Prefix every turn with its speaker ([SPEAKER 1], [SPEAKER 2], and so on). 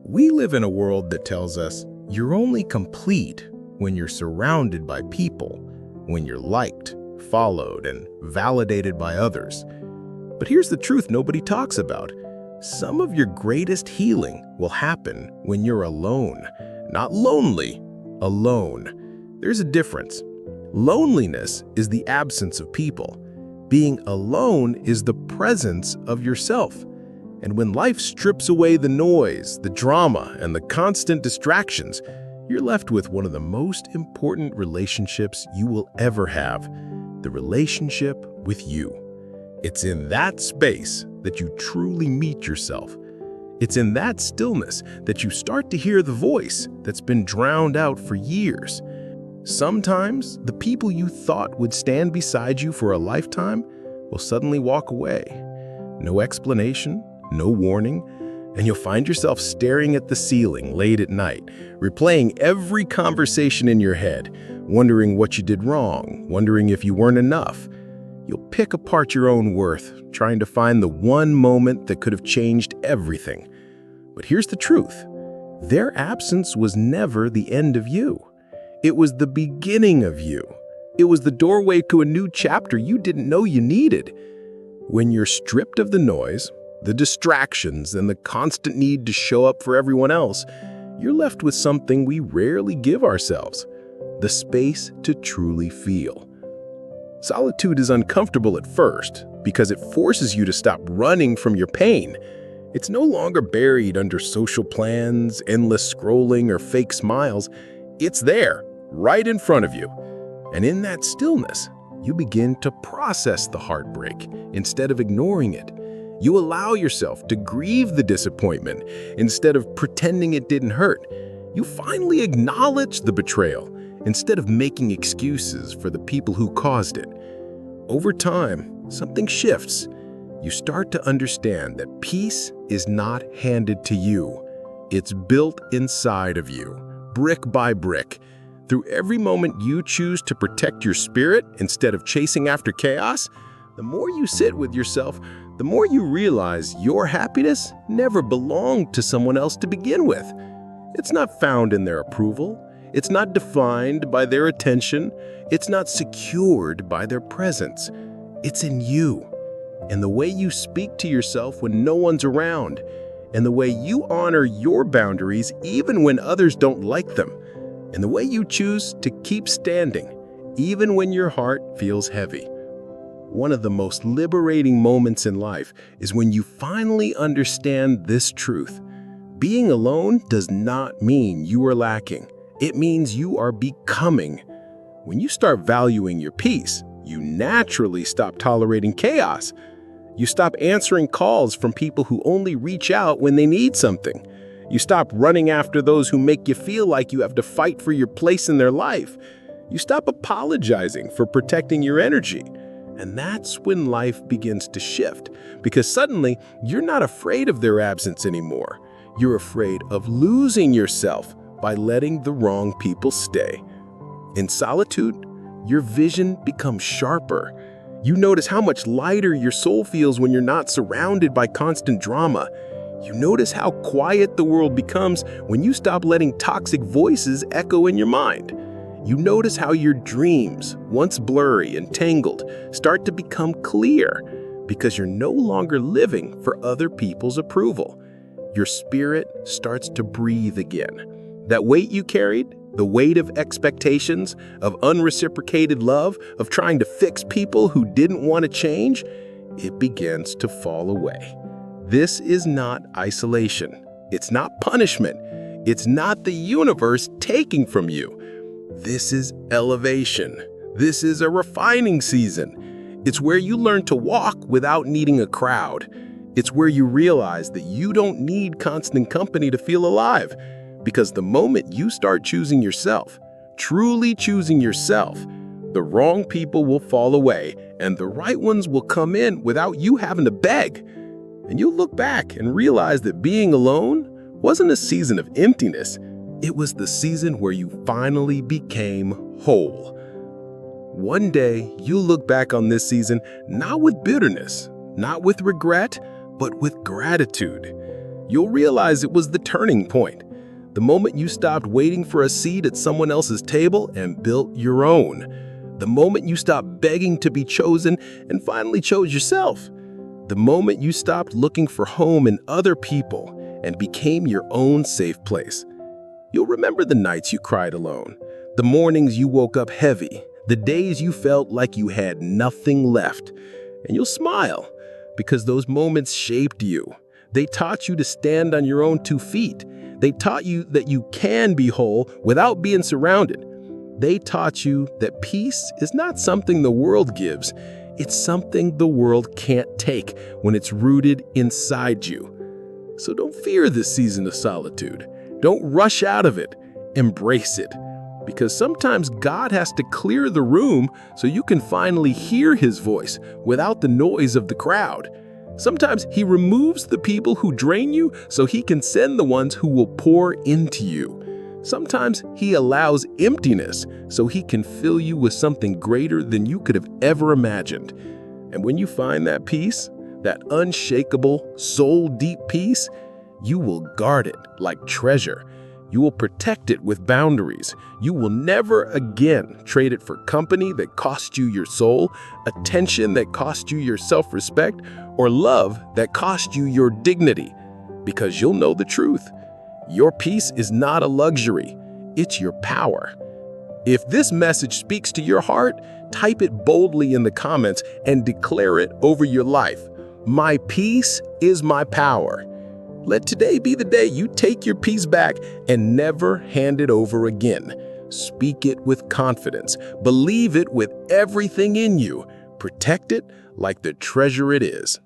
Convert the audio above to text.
[SPEAKER 1] We live in a world that tells us you're only complete when you're surrounded by people, when you're liked, followed, and validated by others. But here's the truth nobody talks about. Some of your greatest healing will happen when you're alone. Not lonely, alone. There's a difference. Loneliness is the absence of people. Being alone is the presence of yourself. And when life strips away the noise, the drama, and the constant distractions, you're left with one of the most important relationships you will ever have, the relationship with you. It's in that space that you truly meet yourself. It's in that stillness that you start to hear the voice that's been drowned out for years. Sometimes, the people you thought would stand beside you for a lifetime will suddenly walk away. No explanation, no warning, and you'll find yourself staring at the ceiling late at night, replaying every conversation in your head, wondering what you did wrong, wondering if you weren't enough. You'll pick apart your own worth, trying to find the one moment that could have changed everything. But here's the truth. Their absence was never the end of you. It was the beginning of you. It was the doorway to a new chapter you didn't know you needed. When you're stripped of the noise, the distractions, and the constant need to show up for everyone else, you're left with something we rarely give ourselves: the space to truly feel. Solitude is uncomfortable at first because it forces you to stop running from your pain. It's no longer buried under social plans, endless scrolling, or fake smiles. It's there, right in front of you. And in that stillness, you begin to process the heartbreak instead of ignoring it. You allow yourself to grieve the disappointment instead of pretending it didn't hurt. You finally acknowledge the betrayal instead of making excuses for the people who caused it. Over time, something shifts. You start to understand that peace is not handed to you. It's built inside of you, brick by brick. Through every moment you choose to protect your spirit instead of chasing after chaos, the more you sit with yourself, the more you realize your happiness never belonged to someone else to begin with. It's not found in their approval. It's not defined by their attention. It's not secured by their presence. It's in you. And the way you speak to yourself when no one's around, and the way you honor your boundaries even when others don't like them, and the way you choose to keep standing even when your heart feels heavy. One of the most liberating moments in life is when you finally understand this truth. Being alone does not mean you are lacking. It means you are becoming. When you start valuing your peace, you naturally stop tolerating chaos. You stop answering calls from people who only reach out when they need something. You stop running after those who make you feel like you have to fight for your place in their life. You stop apologizing for protecting your energy. And that's when life begins to shift, because suddenly you're not afraid of their absence anymore. You're afraid of losing yourself by letting the wrong people stay. In solitude, your vision becomes sharper. You notice how much lighter your soul feels when you're not surrounded by constant drama. You notice how quiet the world becomes when you stop letting toxic voices echo in your mind. You notice how your dreams, once blurry and tangled, start to become clear because you're no longer living for other people's approval. Your spirit starts to breathe again. That weight you carried, the weight of expectations, of unreciprocated love, of trying to fix people who didn't want to change, it begins to fall away. This is not isolation. It's not punishment. It's not the universe taking from you. This is elevation. This is a refining season. It's where you learn to walk without needing a crowd. It's where you realize that you don't need constant company to feel alive. Because the moment you start choosing yourself, truly choosing yourself, the wrong people will fall away and the right ones will come in without you having to beg. And you'll look back and realize that being alone wasn't a season of emptiness. It was the season where you finally became whole. One day, you'll look back on this season not with bitterness, not with regret, but with gratitude. You'll realize it was the turning point, the moment you stopped waiting for a seat at someone else's table and built your own. The moment you stopped begging to be chosen and finally chose yourself. The moment you stopped looking for home in other people and became your own safe place. You'll remember the nights you cried alone, the mornings you woke up heavy, the days you felt like you had nothing left. And you'll smile because those moments shaped you. They taught you to stand on your own 2 feet. They taught you that you can be whole without being surrounded. They taught you that peace is not something the world gives. It's something the world can't take when it's rooted inside you. So don't fear this season of solitude. Don't rush out of it. Embrace it. Because sometimes God has to clear the room so you can finally hear His voice without the noise of the crowd. Sometimes He removes the people who drain you so He can send the ones who will pour into you. Sometimes He allows emptiness so He can fill you with something greater than you could have ever imagined. And when you find that peace, that unshakable, soul-deep peace, you will guard it like treasure. You will protect it with boundaries. You will never again trade it for company that cost you your soul, attention that cost you your self-respect, or love that cost you your dignity. Because you'll know the truth. Your peace is not a luxury. It's your power. If this message speaks to your heart, type it boldly in the comments and declare it over your life. My peace is my power. Let today be the day you take your peace back and never hand it over again. Speak it with confidence. Believe it with everything in you. Protect it like the treasure it is.